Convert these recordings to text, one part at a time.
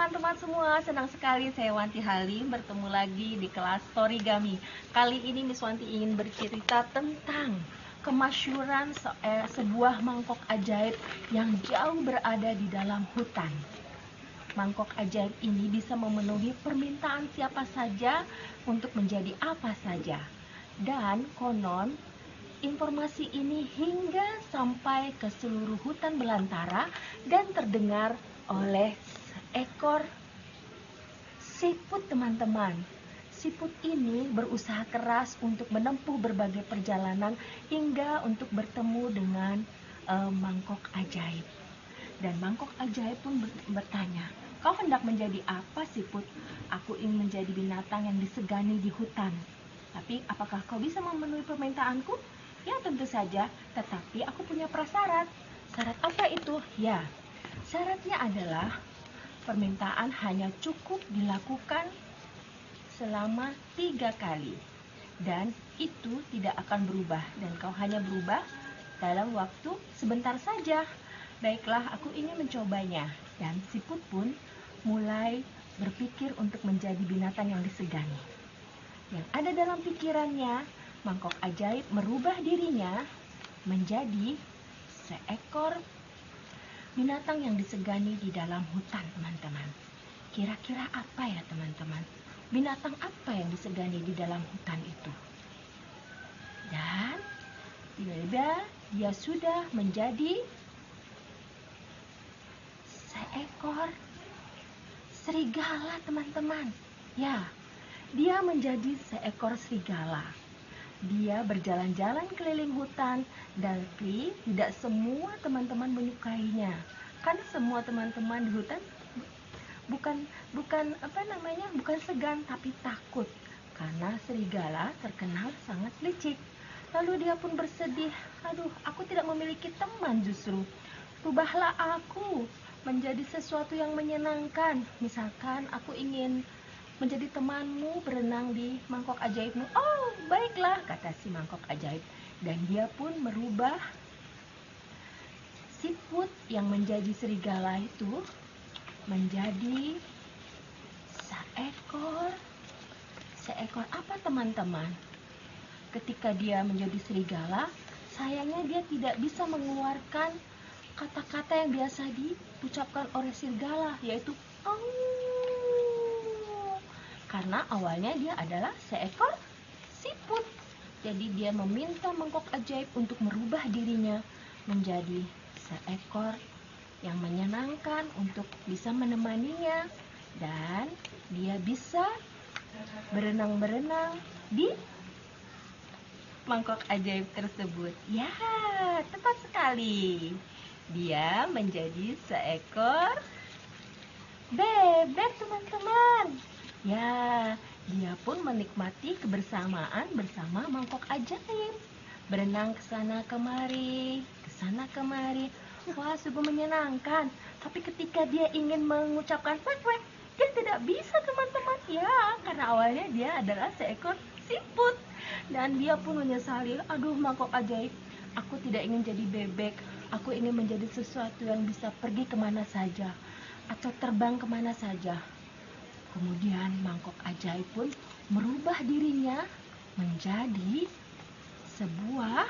teman-teman semua, senang sekali saya Wanti Halim bertemu lagi di kelas Storygami. Kali ini Miss Wanti ingin bercerita tentang kemasyhuran sebuah mangkok ajaib yang jauh berada di dalam hutan. Mangkok ajaib ini bisa memenuhi permintaan siapa saja untuk menjadi apa saja. Dan konon informasi ini hingga sampai ke seluruh hutan belantara dan terdengar oleh seekor siput, teman-teman. Siput ini berusaha keras untuk menempuh berbagai perjalanan hingga untuk bertemu dengan mangkok ajaib. Dan mangkok ajaib pun bertanya, "Kau hendak menjadi apa, siput?" "Aku ingin menjadi binatang yang disegani di hutan. Tapi apakah kau bisa memenuhi permintaanku?" "Ya, tentu saja, tetapi aku punya prasyarat." "Syarat apa itu?" "Ya, syaratnya adalah permintaan hanya cukup dilakukan selama 3 kali. Dan itu tidak akan berubah. Dan kau hanya berubah dalam waktu sebentar saja." "Baiklah, aku ingin mencobanya." Dan siput pun mulai berpikir untuk menjadi binatang yang disegani. Yang ada dalam pikirannya, mangkok ajaib merubah dirinya menjadi seekor binatang yang disegani di dalam hutan, teman-teman. Kira-kira apa ya, teman-teman? Binatang apa yang disegani di dalam hutan itu? Dan tiba-tiba dia sudah menjadi seekor serigala, teman-teman. Ya, dia menjadi seekor serigala. Dia berjalan-jalan keliling hutan, tapi tidak semua teman-teman menyukainya. Karena semua teman-teman di hutan bukan segan, tapi takut. Karena serigala terkenal sangat licik. Lalu dia pun bersedih, "Aduh, aku tidak memiliki teman justru. Rubahlah aku menjadi sesuatu yang menyenangkan. Misalkan aku ingin menjadi temanmu berenang di mangkok ajaibmu." "Oh, baiklah," kata si mangkok ajaib. Dan dia pun merubah siput yang menjadi serigala itu menjadi seekor apa, teman-teman? Ketika dia menjadi serigala, sayangnya dia tidak bisa mengeluarkan kata-kata yang biasa diucapkan oleh serigala, yaitu "au", karena awalnya dia adalah seekor siput. Jadi dia meminta mangkok ajaib untuk merubah dirinya menjadi seekor yang menyenangkan untuk bisa menemaninya, dan dia bisa berenang-berenang di mangkok ajaib tersebut. Ya, tepat sekali. Dia menjadi seekor bebek, teman-teman. Ya, dia pun menikmati kebersamaan bersama mangkok ajaib. Berenang ke sana kemari, Wah, sungguh menyenangkan. Tapi ketika dia ingin mengucapkan "wek-wek", dia tidak bisa, teman-teman. Ya, karena awalnya dia adalah seekor siput. Dan dia pun menyesali, "Aduh, mangkok ajaib, aku tidak ingin jadi bebek. Aku ingin menjadi sesuatu yang bisa pergi kemana saja atau terbang kemana saja." Kemudian mangkok ajaib pun merubah dirinya menjadi sebuah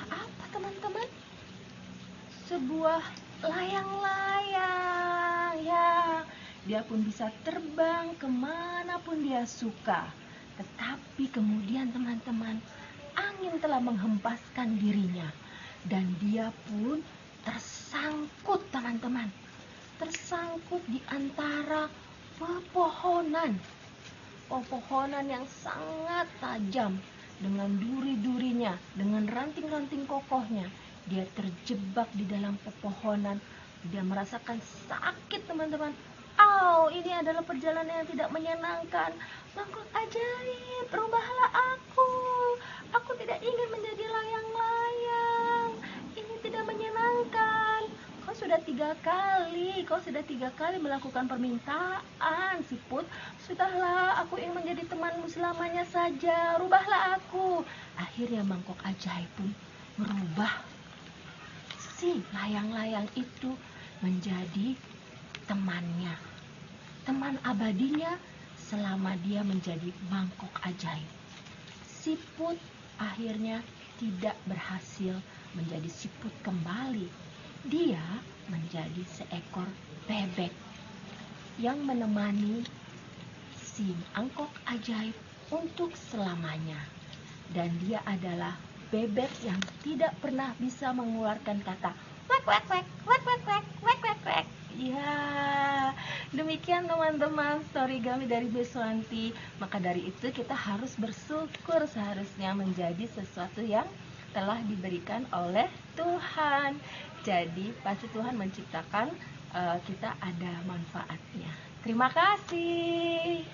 apa, teman-teman? Sebuah layang-layang. Ya, dia pun bisa terbang kemanapun dia suka. Tetapi kemudian, teman-teman, angin telah menghempaskan dirinya, dan dia pun tersangkut, teman-teman. Tersangkut di antara pepohonan yang sangat tajam, dengan duri-durinya, dengan ranting-ranting kokohnya. Dia terjebak di dalam pepohonan. Dia merasakan sakit, teman-teman. "Au, ini adalah perjalanan yang tidak menyenangkan. Mangkok ajaib, rubahlah aku. Aku tidak ingin menjadi layang-layang. Ini tidak menyenangkan. Kau sudah tiga kali melakukan permintaan, siput. Sudahlah, aku ingin menjadi temanmu selamanya saja. Rubahlah aku." Akhirnya mangkok ajaib pun merubah si layang-layang itu menjadi temannya, teman abadinya selama dia menjadi mangkok ajaib. Siput akhirnya tidak berhasil menjadi siput kembali. Dia menjadi seekor bebek yang menemani si mangkok ajaib untuk selamanya. Dan dia adalah bebek yang tidak pernah bisa mengeluarkan kata wek wek wek wek wek wek wek wek wek. Ya, demikian teman-teman Storygami dari Beswanti. Maka dari itu kita harus bersyukur seharusnya menjadi sesuatu yang telah diberikan oleh Tuhan. Jadi pasti Tuhan menciptakan kita ada manfaatnya. Terima kasih.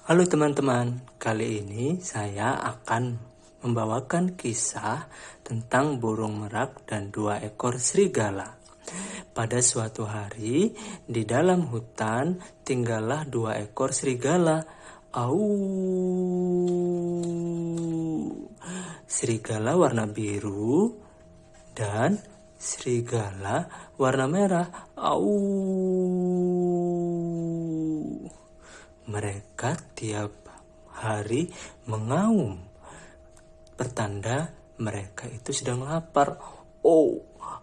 Halo teman-teman, kali ini saya akan membawakan kisah tentang burung merak dan 2 ekor serigala. Pada suatu hari, di dalam hutan tinggallah 2 ekor serigala. Au! Serigala warna biru dan serigala warna merah. Au! Mereka tiap hari mengaum, pertanda mereka itu sedang lapar. Oh,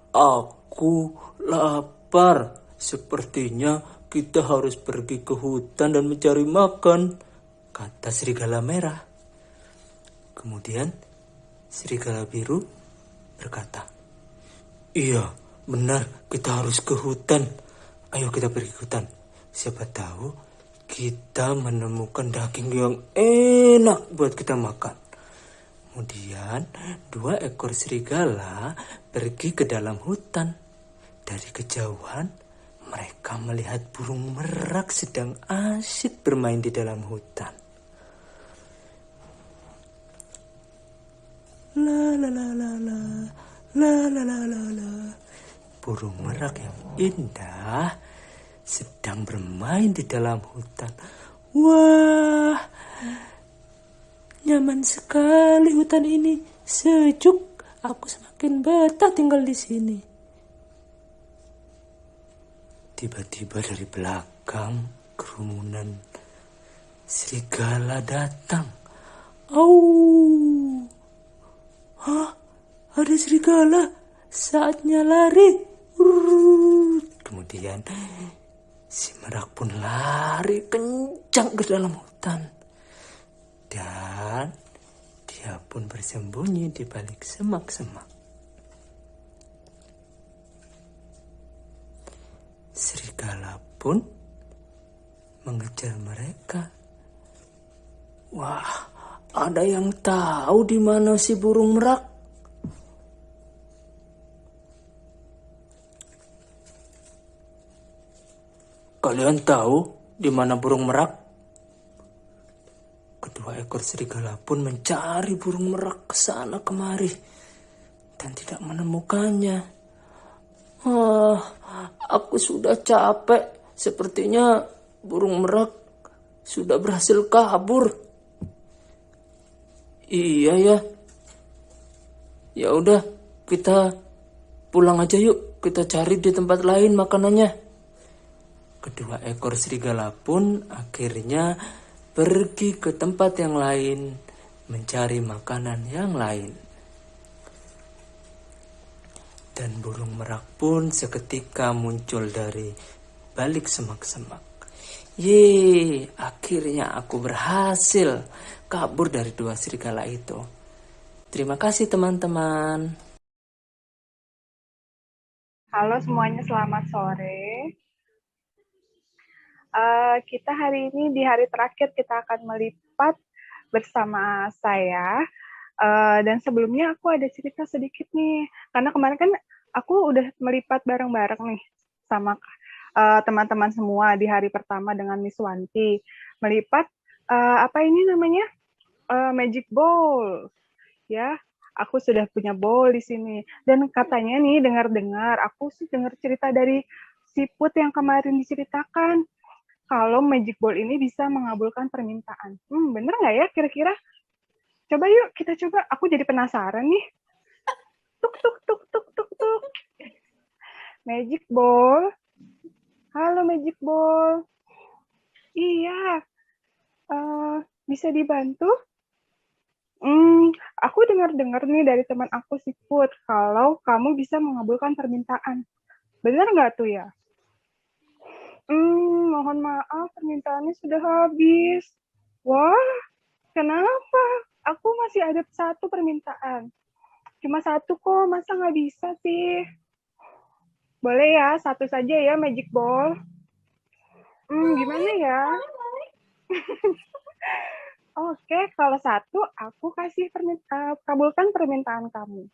aku lapar. Sepertinya kita harus pergi ke hutan dan mencari makan, kata serigala merah. Kemudian serigala biru berkata, iya, benar, kita harus ke hutan. Ayo kita pergi ke hutan. Siapa tahu kita menemukan daging yang enak buat kita makan. Kemudian 2 ekor serigala pergi ke dalam hutan. Dari kejauhan mereka melihat burung merak sedang asyik bermain di dalam hutan. La la la la la, la la la la la. Burung merak yang indah sedang bermain di dalam hutan. Wah, nyaman sekali hutan ini, sejuk. Aku semakin betah tinggal di sini. Tiba-tiba dari belakang kerumunan serigala datang. Au! Hah? Ada serigala? Saatnya lari. Kemudian si merak pun lari kencang ke dalam hutan. Dan dia pun bersembunyi di balik semak-semak. Serigala pun mengejar mereka. Wah, ada yang tahu di mana si burung merak? Kalian tahu di mana burung merak? Kedua ekor serigala pun mencari burung merak ke sana kemari dan tidak menemukannya. Aku sudah capek. Sepertinya burung merak sudah berhasil kabur. Iya ya. Ya udah, kita pulang aja yuk. Kita cari di tempat lain makanannya. Kedua ekor serigala pun akhirnya pergi ke tempat yang lain mencari makanan yang lain. Dan burung merak pun seketika muncul dari balik semak-semak. Yeay, akhirnya aku berhasil kabur dari 2 serigala itu. Terima kasih teman-teman. Halo semuanya, selamat sore. Kita hari ini di hari terakhir kita akan melipat bersama saya. Dan sebelumnya aku ada cerita sedikit nih, karena kemarin kan aku udah melipat bareng-bareng nih sama teman-teman semua di hari pertama dengan Miss Wanti. Melipat apa ini namanya? Magic ball. Ya, aku sudah punya bowl di sini. Dan katanya nih, dengar-dengar, aku sih dengar cerita dari siput yang kemarin diceritakan. Kalau magic ball ini bisa mengabulkan permintaan. Bener nggak ya kira-kira? Coba yuk, kita coba. Aku jadi penasaran nih. Tuk, tuk, tuk, tuk, tuk, tuk. Magic ball. Halo Magic ball. Iya, bisa dibantu? Aku dengar-dengar nih dari teman aku si Put, kalau kamu bisa mengabulkan permintaan. Benar nggak tuh ya? Mohon maaf, permintaannya sudah habis. Wah, kenapa? Aku masih ada satu permintaan. Cuma satu kok, masa nggak bisa sih? Boleh ya, satu saja ya Magic Ball. Gimana ya? Oke, kalau satu, aku kasih kabulkan permintaan kamu.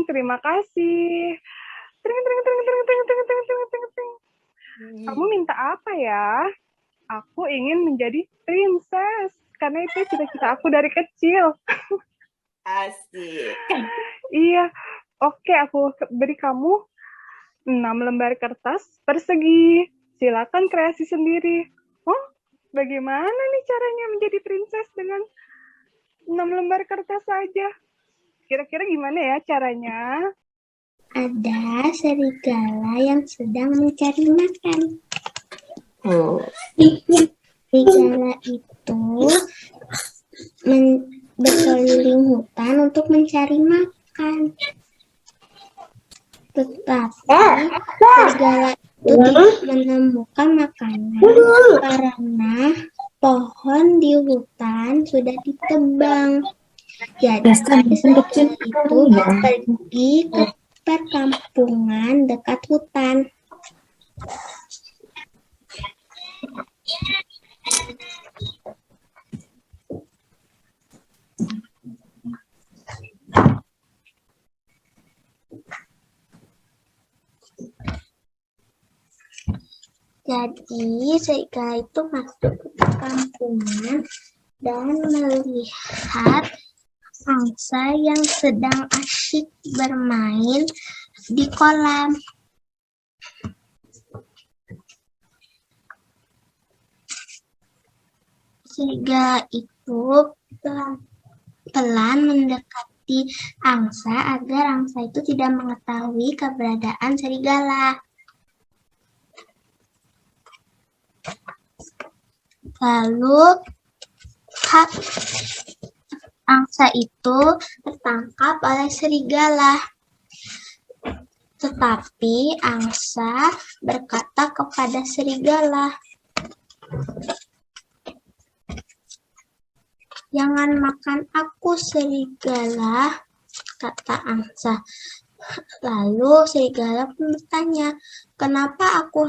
Terima kasih. Tring, tring, tring, tring, tring, tring, tring, tring, tring, tring. Kamu minta apa ya? Aku ingin menjadi princess, karena itu cita-cita aku dari kecil. Asik. Iya, oke, aku beri kamu 6 lembar kertas persegi. Silakan kreasi sendiri. Oh, bagaimana nih caranya menjadi princess dengan 6 lembar kertas saja? Kira-kira gimana ya caranya? Ada serigala yang sedang mencari makan. Serigala itu berkeliling hutan untuk mencari makan. Tetapi serigala itu tidak menemukan makanan karena pohon di hutan sudah ditebang. Jadi serigala itu pergi ke perkampungan dekat hutan. Jadi serigala itu masuk ke perkampungan dan melihat angsa yang sedang asyik bermain di kolam. Serigala itu pelan mendekati angsa agar angsa itu tidak mengetahui keberadaan serigala. Lalu angsa itu tertangkap oleh serigala. Tetapi angsa berkata kepada serigala, "Jangan makan aku, serigala," kata angsa. Lalu serigala pun bertanya, "Kenapa aku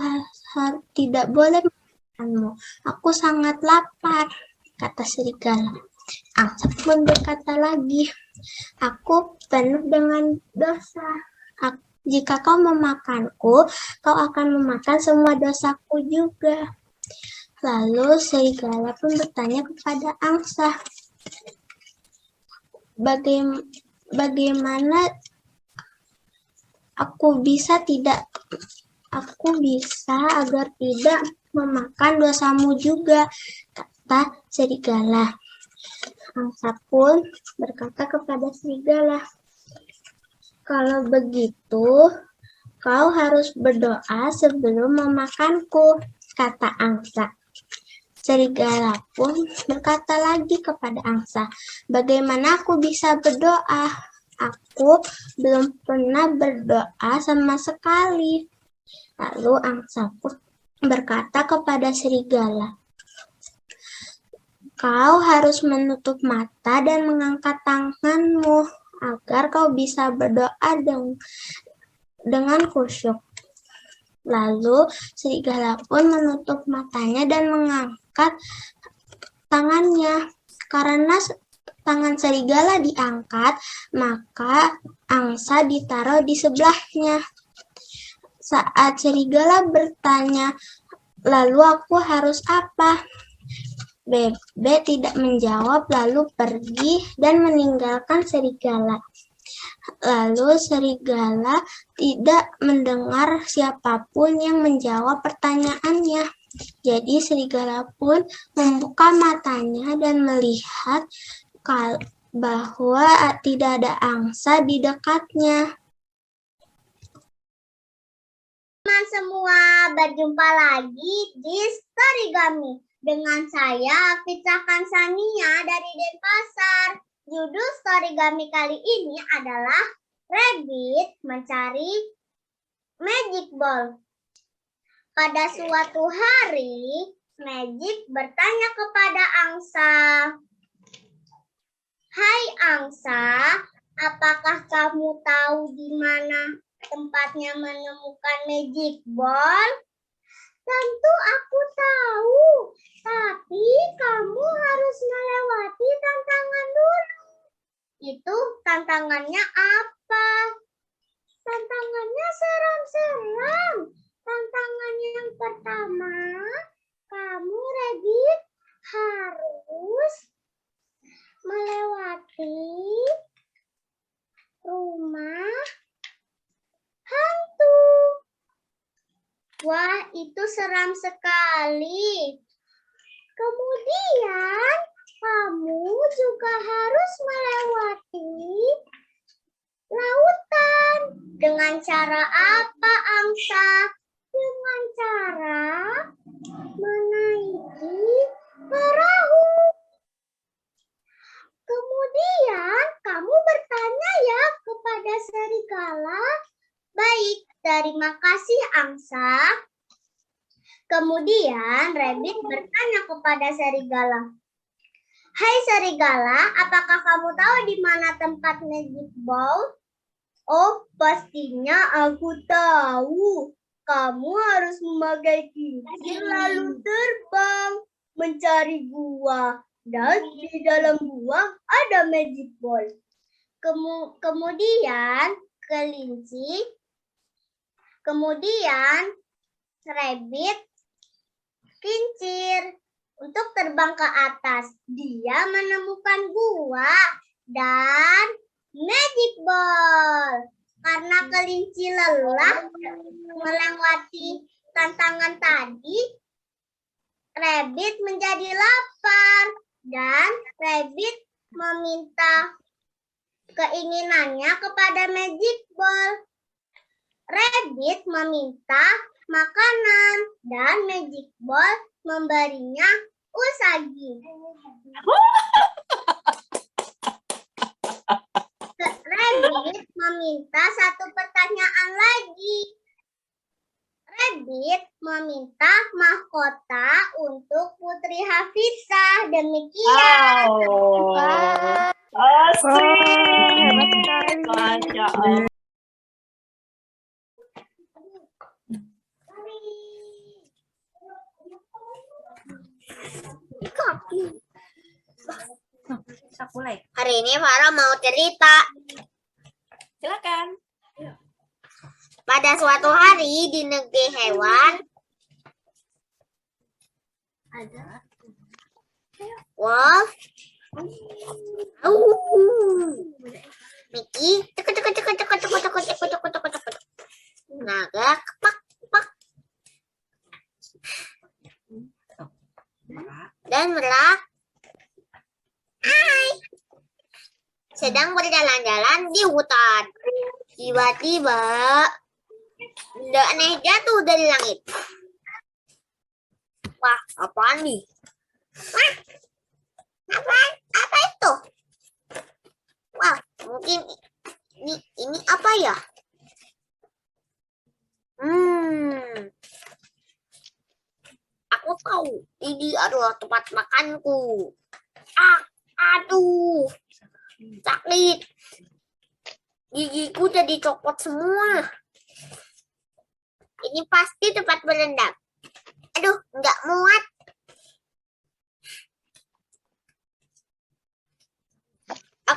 tidak boleh makanmu? Aku sangat lapar," kata serigala. Angsa pun berkata lagi, "Aku penuh dengan dosa. Jika kau memakanku, kau akan memakan semua dosaku juga." Lalu serigala pun bertanya kepada angsa, "Bagaimana aku bisa agar tidak memakan dosamu juga?" kata serigala. Angsa pun berkata kepada serigala, "Kalau begitu, kau harus berdoa sebelum memakanku," kata angsa. Serigala pun berkata lagi kepada angsa, "Bagaimana aku bisa berdoa? Aku belum pernah berdoa sama sekali." Lalu angsa pun berkata kepada serigala, "Kau harus menutup mata dan mengangkat tanganmu agar kau bisa berdoa dengan khusyuk." Lalu serigala pun menutup matanya dan mengangkat tangannya. Karena tangan serigala diangkat, maka angsa ditaruh di sebelahnya. Saat serigala bertanya, "Lalu aku harus apa?" Bebek tidak menjawab, lalu pergi dan meninggalkan serigala. Lalu serigala tidak mendengar siapapun yang menjawab pertanyaannya. Jadi serigala pun membuka matanya dan melihat bahwa tidak ada angsa di dekatnya. Teman semua, berjumpa lagi di Storygami dengan saya Fitra Kansania dari Denpasar. Judul Storygami kali ini adalah Rabbit mencari Magic Ball. Pada suatu hari, Magic bertanya kepada angsa, "Hai angsa, apakah kamu tahu di mana tempatnya menemukan Magic Ball?" "Tentu aku tahu, tapi kamu harus melewati tantangan dulu." "Itu tantangannya apa?" "Tantangannya seram-seram. Tantangan yang pertama, kamu Rabbit harus melewati rumah hantu." Wah, itu seram sekali. Kemudian, kamu juga harus melewati lautan. Dengan cara apa, angsa? Dengan cara menaiki perahu. Kemudian, kamu bertanya ya kepada serigala. "Baik, terima kasih angsa." Kemudian Rabbit bertanya kepada serigala, "Hai serigala, apakah kamu tahu di mana tempat Magic Ball?" "Oh, pastinya aku tahu. Kamu harus memakai kincir lalu terbang mencari gua. Dan di dalam gua ada Magic Ball." Kemudian Rabbit kincir untuk terbang ke atas. Dia menemukan gua dan Magic Ball. Karena kelinci lelah melewati tantangan tadi, Rabbit menjadi lapar dan Rabbit meminta keinginannya kepada Magic Ball. Rabbit meminta makanan dan Magic Ball memberinya usagi. Rabbit meminta satu pertanyaan lagi. Rabbit meminta mahkota untuk Putri Hafizah. Demikian. Asik. Masya Allah. Kita mulai. Hari ini Farah mau cerita. Silakan. Pada suatu hari di negeri hewan, ada wolf, Mickey, naga, kepak, dan merak sedang berjalan-jalan di hutan. Tiba-tiba benda aneh jatuh dari langit. Wah, apaan nih? Wah, apa itu? Wah, mungkin ini apa ya? Aku tahu, ini adalah tempat makanku. Aduh, sakit. Gigiku jadi copot semua. Ini pasti tempat berendam. Aduh, nggak muat.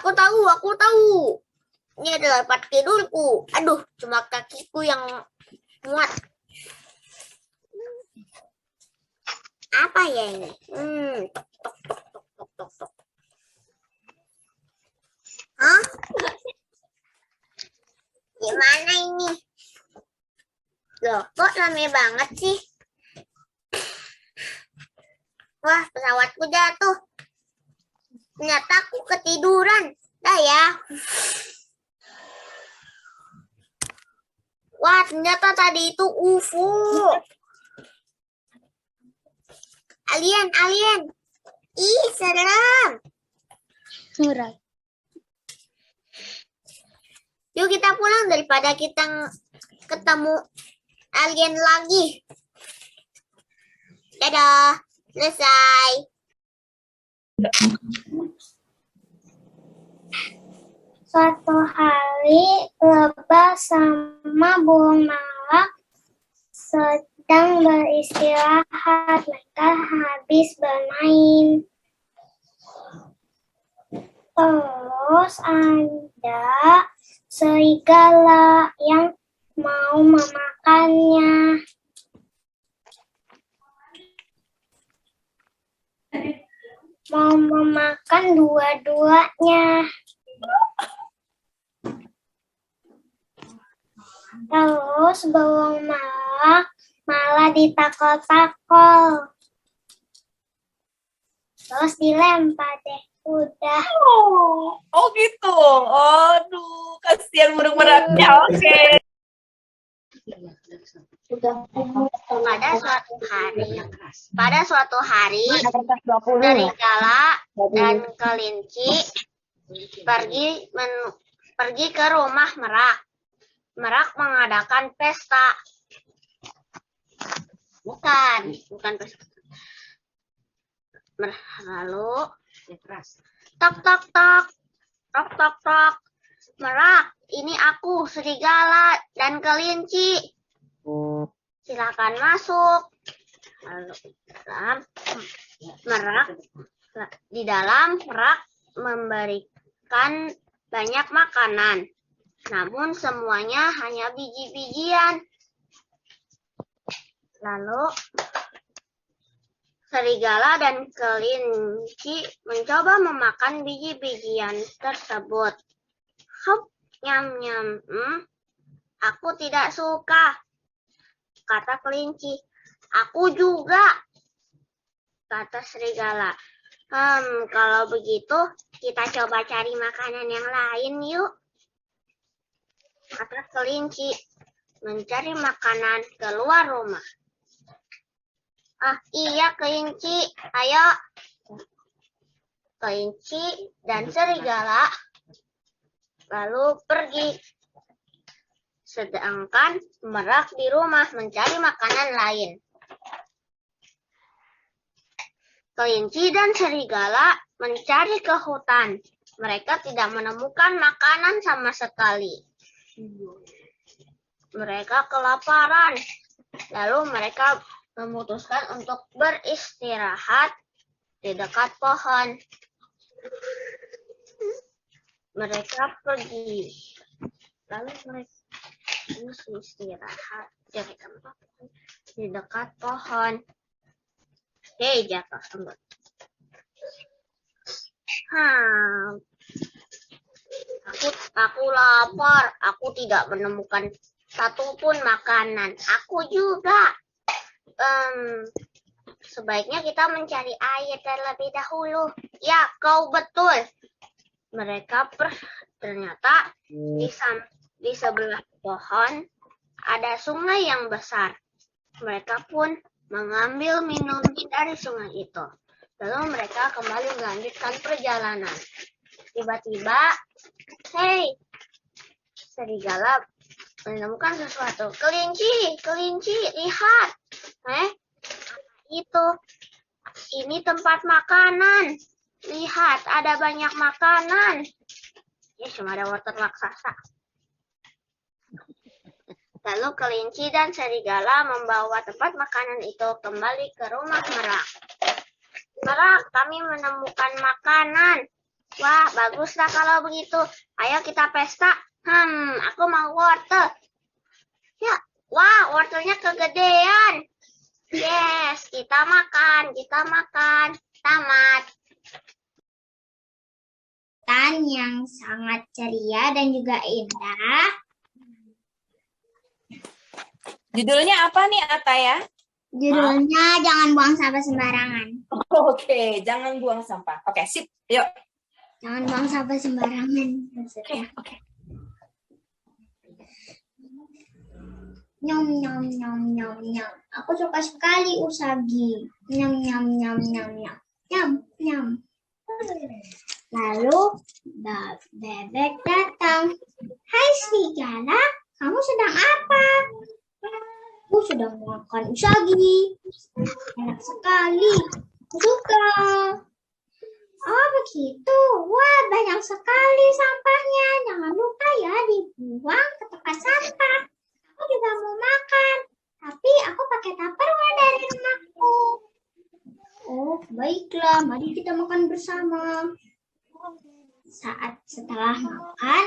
Aku tahu. Ini adalah tempat tidurku. Aduh, cuma kakiku yang muat. Apa ya ini? Tok. Hah? Gimana ini? Loh, kok rame banget sih? Wah, pesawatku jatuh. Ternyata aku ketiduran. Dah ya. Wah, ternyata tadi itu UFO. Alien. Ih, serem. Surat. Yuk kita pulang daripada kita ketemu alien lagi. Dadah. Selesai. Suatu hari, lebah sama burung malak sedang beristirahat. Mereka habis bermain. Terus ada serigala yang mau memakannya. Mau memakan dua-duanya. Terus burung malak malah ditakol-takol. Terus dilempar deh. Udah. Oh gitu. Aduh, kasihan burung-burungnya. Oke. Pada suatu hari, serigala dan kelinci pergi ke rumah merak. Merak mengadakan pesta. Bukan pesta. Lalu tok tok tok, tok tok tok. Merak, ini aku serigala dan kelinci. Silakan masuk. Lalu di dalam merak memberikan banyak makanan. Namun semuanya hanya biji-bijian. Lalu serigala dan kelinci mencoba memakan biji-bijian tersebut. Hop, nyam-nyam. Aku tidak suka, kata kelinci. Aku juga, kata serigala. Kalau begitu kita coba cari makanan yang lain yuk, kata kelinci. Mencari makanan keluar rumah. Iya kelinci, ayo. Kelinci dan serigala lalu pergi. Sedangkan merak di rumah mencari makanan lain. Kelinci dan serigala mencari ke hutan. Mereka tidak menemukan makanan sama sekali. Mereka kelaparan. Lalu mereka memutuskan untuk beristirahat di dekat pohon. Mereka pergi. Lalu mereka beristirahat di dekat pohon. Jatuh semut. Aku lapar. Aku tidak menemukan satupun makanan. Aku juga. Sebaiknya kita mencari air terlebih dahulu. Ya, kau betul. Mereka ternyata di sebelah pohon ada sungai yang besar. Mereka pun mengambil minum dari sungai itu. Lalu mereka kembali melanjutkan perjalanan. Tiba-tiba, hei, serigala menemukan sesuatu. Kelinci, lihat. Itu. Ini tempat makanan. Lihat, ada banyak makanan. Ya, cuma ada wortel raksasa. Lalu kelinci dan serigala membawa tempat makanan itu kembali ke rumah merak. Merak, kami menemukan makanan. Wah, baguslah kalau begitu. Ayo kita pesta. Aku mau wortel. Ya, wah, wortelnya kegedean. Yes, kita makan. Tamat. Tan yang sangat ceria dan juga indah. Judulnya apa nih, Ataya? Judulnya Jangan Buang Sampah Sembarangan. Oke, jangan buang sampah. Oke, sip. Yuk, Jangan buang sampah sembarangan. Oke, oke. Nyam nyam nyam nyam nyam. Aku suka sekali usagi. Nyam nyam nyam nyam nyam. Nyam nyam. Lalu bebek datang. Hai serigala, kamu sedang apa? Aku sedang makan usagi. Enak sekali. Suka. Oh begitu. Wah banyak sekali sampahnya. Jangan lupa ya dibuang ke tempat sampah. Aku juga mau makan. Tapi aku pakai tupperware dari rumahku. Oh baiklah. Mari kita makan bersama. Saat setelah makan,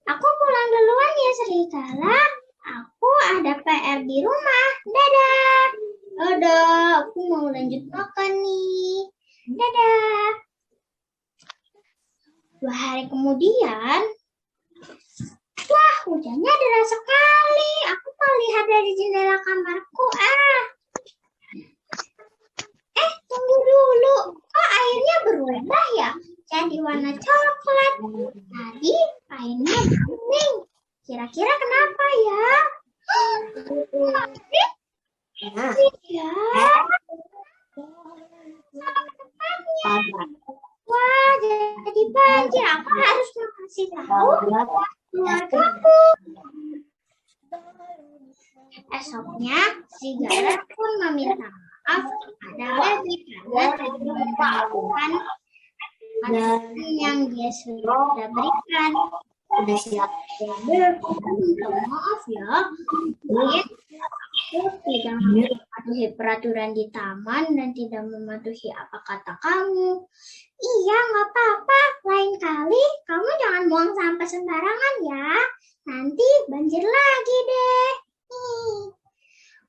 aku pulang duluan ya serigala. Aku ada PR di rumah. Dadah. Dadah. Aku mau lanjut makan nih. Dadah. 2 hari kemudian, wah hujannya deras sekali. Aku mau lihat dari jendela kamarku. Tunggu dulu. Kok airnya berubah ya? Jadi warna coklat. Tadi airnya kuning. Kira-kira kenapa ya? Iya. Wah, jadi banjir. Aku harus kasih tahu keluargaku. Esoknya, serigala pun meminta maaf kepada bebek karena tidak melakukan yang dia sudah berikan. Sudah siap. Minta maaf ya. Mungkin aku tidak mematuhi peraturan di taman dan tidak mematuhi apa kata kamu. Iya, nggak apa-apa. Lain kali kamu jangan buang sampah sembarangan ya. Nanti banjir lagi deh.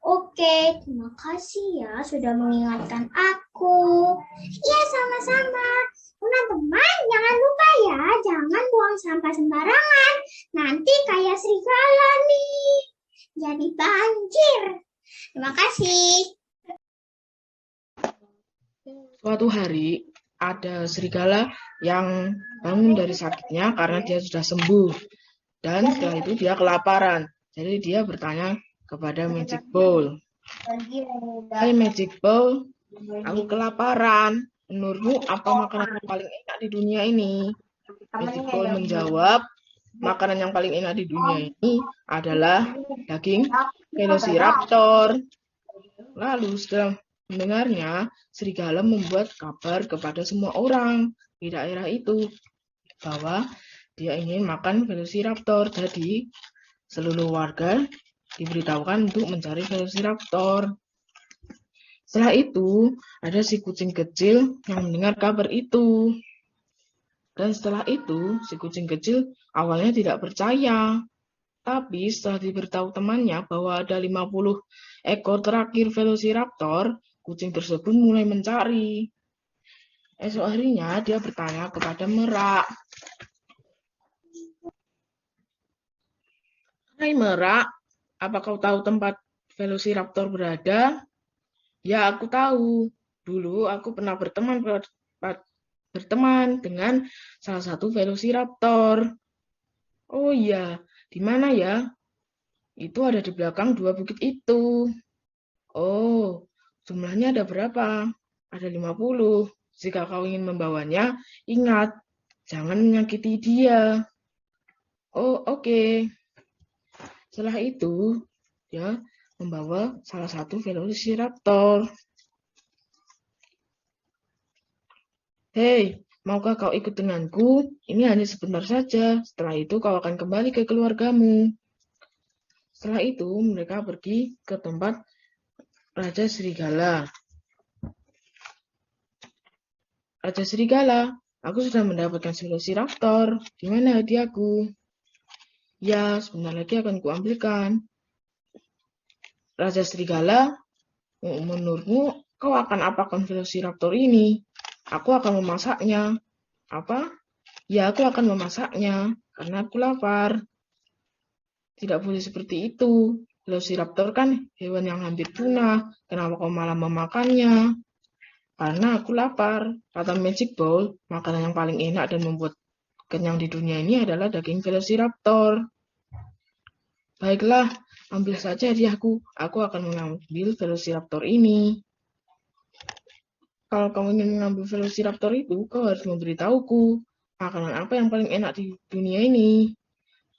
Oke, terima kasih ya sudah mengingatkan aku. Iya, sama-sama. Teman-teman, jangan lupa ya, jangan buang sampah sembarangan. Nanti kayak serigala nih. Jadi banjir. Terima kasih. Suatu hari, ada serigala yang bangun dari sakitnya karena dia sudah sembuh. Dan setelah itu dia kelaparan. Jadi dia bertanya kepada Magic Ball. Hai Magic Ball, aku kelaparan. Menurutmu apa makanan yang paling enak di dunia ini? Magic Ball menjawab, makanan yang paling enak di dunia ini adalah daging Velociraptor. Lalu setelah mendengarnya, serigala membuat kabar kepada semua orang di daerah itu bahwa dia ingin makan Velociraptor. Jadi seluruh warga diberitahukan untuk mencari Velociraptor. Setelah itu, ada si kucing kecil yang mendengar kabar itu. Dan setelah itu, si kucing kecil awalnya tidak percaya. Tapi setelah diberitahu temannya bahwa ada 50 ekor terakhir Velociraptor, kucing tersebut mulai mencari. Esok harinya, dia bertanya kepada Merak. Hai Merak, apa kau tahu tempat Velociraptor berada? Ya, aku tahu. Dulu aku pernah berteman dengan salah satu Velociraptor. Oh iya, di mana ya? Itu ada di belakang 2 bukit itu. Oh, jumlahnya ada berapa? Ada 50. Jika kau ingin membawanya, ingat, jangan menyakiti dia. Oh, oke. Setelah itu, dia membawa salah satu Velociraptor. Hei, maukah kau ikut denganku? Ini hanya sebentar saja. Setelah itu kau akan kembali ke keluargamu. Setelah itu mereka pergi ke tempat Raja Serigala. Raja Serigala, aku sudah mendapatkan Velociraptor. Di mana hadiahku? Ya, sebentar lagi akan kuambilkan. Raja Serigala, menurutmu kau akan apakan Velociraptor ini? Aku akan memasaknya. Apa? Ya, aku akan memasaknya karena aku lapar. Tidak boleh seperti itu. Velociraptor kan hewan yang hampir punah. Kenapa kau malah memakannya? karena aku lapar. Kata Magic Ball, makanan yang paling enak dan membuat kenyang di dunia ini adalah daging Velociraptor. Baiklah, ambil saja hadiahku. Aku akan mengambil Velociraptor ini. Kalau kamu ingin mengambil Velociraptor itu, kau harus memberitahuku makanan apa yang paling enak di dunia ini.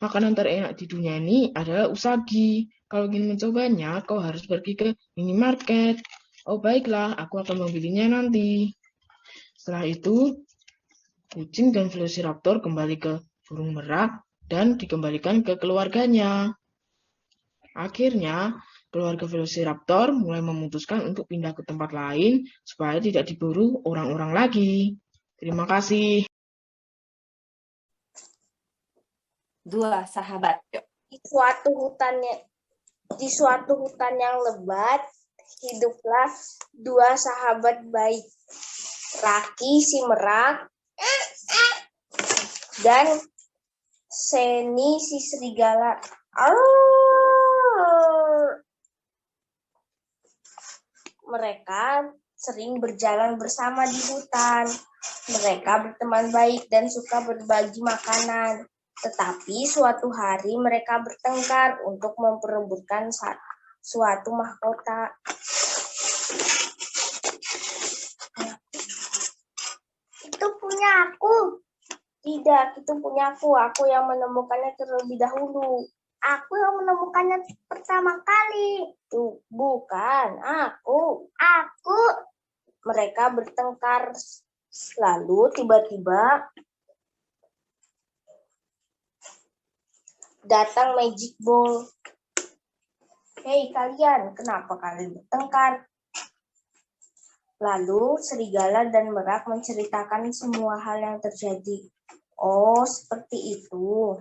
Makanan terenak di dunia ini adalah usagi. Kalau ingin mencobanya, kau harus pergi ke minimarket. Oh baiklah, aku akan membelinya nanti. Setelah itu, kucing dan Velociraptor kembali ke burung merak dan dikembalikan ke keluarganya. Akhirnya, keluarga Velociraptor mulai memutuskan untuk pindah ke tempat lain supaya tidak diburu orang-orang lagi. Terima kasih. Dua sahabat. Yuk. Di suatu hutan yang lebat, hiduplah dua sahabat baik. Raki si merak dan Seni si serigala. Mereka sering berjalan bersama di hutan. Mereka berteman baik dan suka berbagi makanan. Tetapi suatu hari mereka bertengkar untuk memperebutkan suatu mahkota. Itu punya aku. Tidak, itu punya aku. Aku yang menemukannya terlebih dahulu. Aku yang menemukannya pertama kali. Tuh, bukan aku. Aku. Mereka bertengkar. Lalu tiba-tiba datang Magic Ball. Hei kalian, kenapa kalian bertengkar? Lalu serigala dan merak menceritakan semua hal yang terjadi. Oh, seperti itu.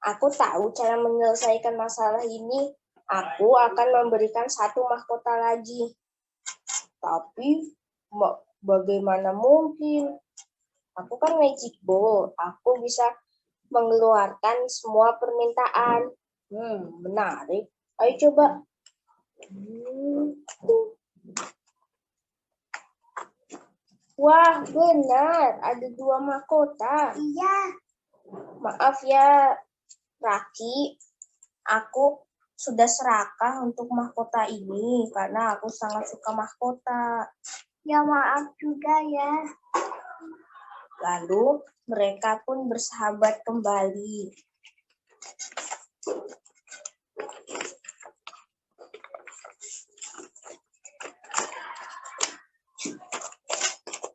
Aku tahu cara menyelesaikan masalah ini. Aku akan memberikan satu mahkota lagi. Tapi bagaimana mungkin? Aku kan Magic Ball. Aku bisa mengeluarkan semua permintaan. Menarik. Ayo coba. Wah, benar. Ada dua mahkota. Iya. Maaf ya, Raki. Aku sudah serakah untuk mahkota ini karena aku sangat suka mahkota. Ya maaf juga ya. Lalu mereka pun bersahabat kembali.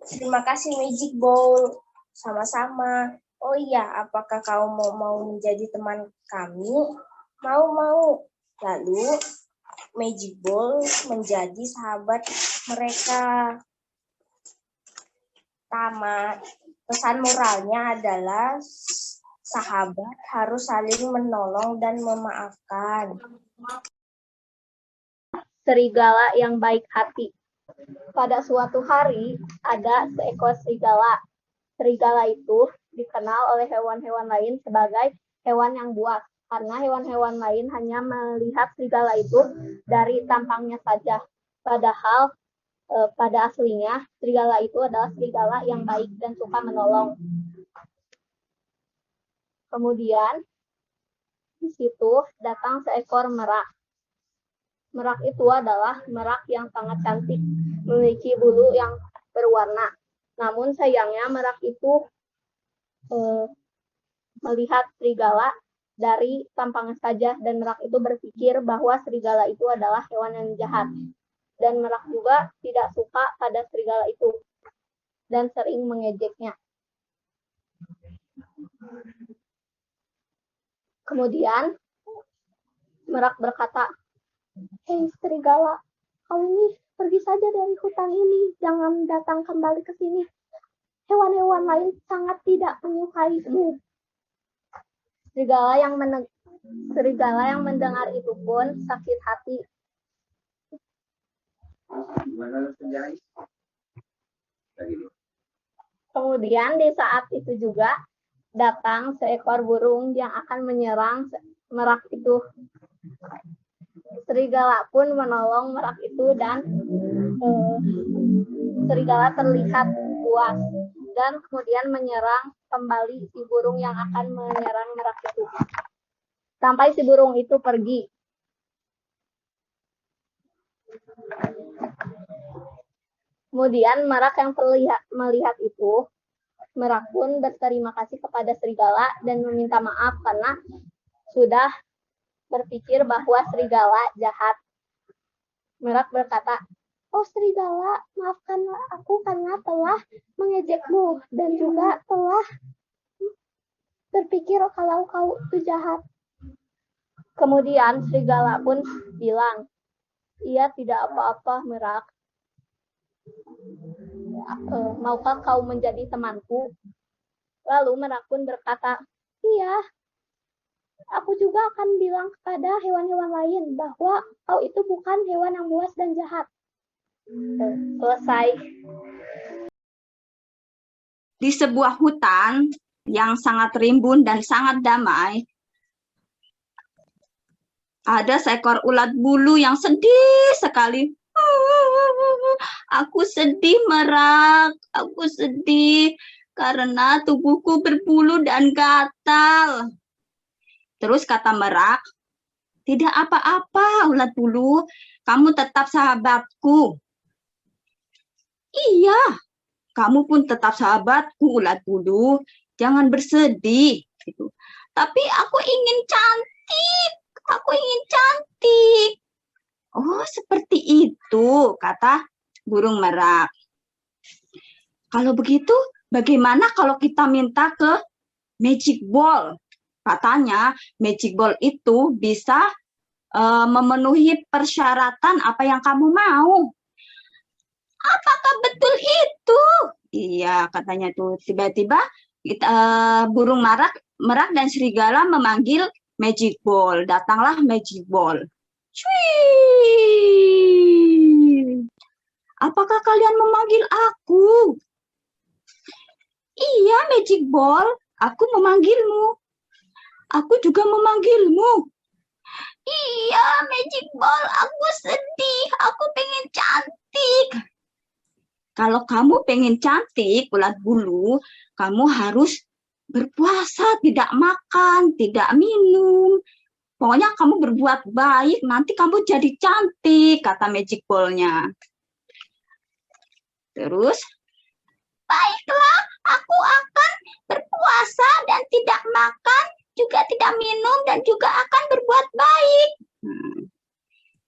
Terima kasih Magic Ball. Sama-sama. Oh iya, apakah kau mau menjadi teman kami? Mau. Lalu Magic Ball menjadi sahabat mereka. Tamat. Pesan moralnya adalah sahabat harus saling menolong dan memaafkan. Serigala yang baik hati. Pada suatu hari, ada seekor serigala. Serigala itu dikenal oleh hewan-hewan lain sebagai hewan yang buas, karena hewan-hewan lain hanya melihat serigala itu dari tampangnya saja. Padahal pada aslinya, serigala itu adalah serigala yang baik dan suka menolong. Kemudian, di situ datang seekor merak. Merak itu adalah merak yang sangat cantik, memiliki bulu yang berwarna. Namun sayangnya merak itu melihat serigala dari tampangnya saja, dan merak itu berpikir bahwa serigala itu adalah hewan yang jahat. Dan merak juga tidak suka pada serigala itu dan sering mengejeknya. Kemudian merak berkata, "Hei serigala, kau ini pergi saja dari hutan ini, jangan datang kembali ke sini. Hewan-hewan lain sangat tidak menyukaimu." Serigala yang mendengar itu pun sakit hati. Kemudian di saat itu juga datang seekor burung yang akan menyerang merak itu. Serigala pun menolong merak itu dan serigala terlihat puas dan kemudian menyerang kembali si burung yang akan menyerang merak itu. Sampai si burung itu pergi. Kemudian merak yang melihat itu, merak pun berterima kasih kepada serigala dan meminta maaf karena sudah berpikir bahwa serigala jahat. Merak berkata, "Oh serigala, maafkanlah aku karena telah mengejekmu dan juga telah berpikir kalau kau itu jahat." Kemudian serigala pun bilang, "Iya tidak apa-apa Merak. Maukah kau menjadi temanku?" Lalu Merak pun berkata, "Iya, aku juga akan bilang kepada hewan-hewan lain bahwa kau itu bukan hewan yang buas dan jahat." Selesai. Di sebuah hutan yang sangat rimbun dan sangat damai, ada seekor ulat bulu yang sedih sekali. "Aku sedih, Merak. Aku sedih karena tubuhku berbulu dan gatal." Terus kata Merak, "Tidak apa-apa, ulat bulu. Kamu tetap sahabatku." "Iya, kamu pun tetap sahabatku, ulat bulu. Jangan bersedih." Gitu. "Tapi aku ingin cantik. Aku ingin cantik." "Oh, seperti itu," kata burung merak. "Kalau begitu, bagaimana kalau kita minta ke magic ball? Katanya magic ball itu bisa memenuhi persyaratan apa yang kamu mau." "Apakah betul itu?" "Iya," katanya tuh. Tiba-tiba burung merak dan serigala memanggil magic ball. Datanglah magic ball. "Cuii, apakah kalian memanggil aku?" "Iya, magic ball, aku memanggilmu." "Aku juga memanggilmu." "Iya, magic ball, aku sedih. Aku pengen cantik." "Kalau kamu pengen cantik, ulat bulu, kamu harus berpuasa, tidak makan, tidak minum. Pokoknya kamu berbuat baik, nanti kamu jadi cantik," kata magic ball-nya. Terus, "Baiklah, aku akan berpuasa dan tidak makan, juga tidak minum, dan juga akan berbuat baik."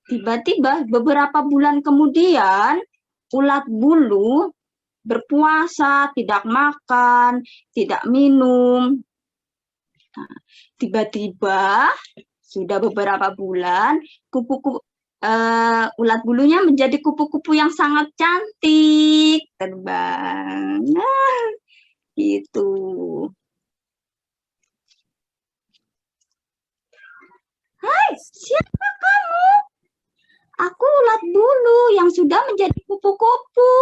Tiba-tiba beberapa bulan kemudian, ulat bulu berpuasa, tidak makan, tidak minum. Tiba-tiba sudah beberapa bulan, ulat bulunya menjadi kupu-kupu yang sangat cantik, terbang. Nah, gitu. "Hai, siapa kamu?" "Aku ulat bulu yang sudah menjadi kupu-kupu."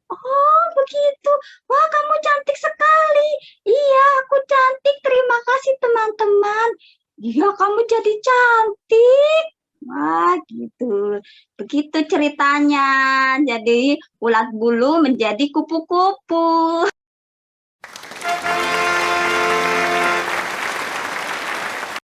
"Oh, begitu. Wah, kamu cantik sekali." "Iya, aku cantik. Terima kasih, teman-teman." "Iya, kamu jadi cantik." Wah, gitu. Begitu ceritanya. Jadi, ulat bulu menjadi kupu-kupu.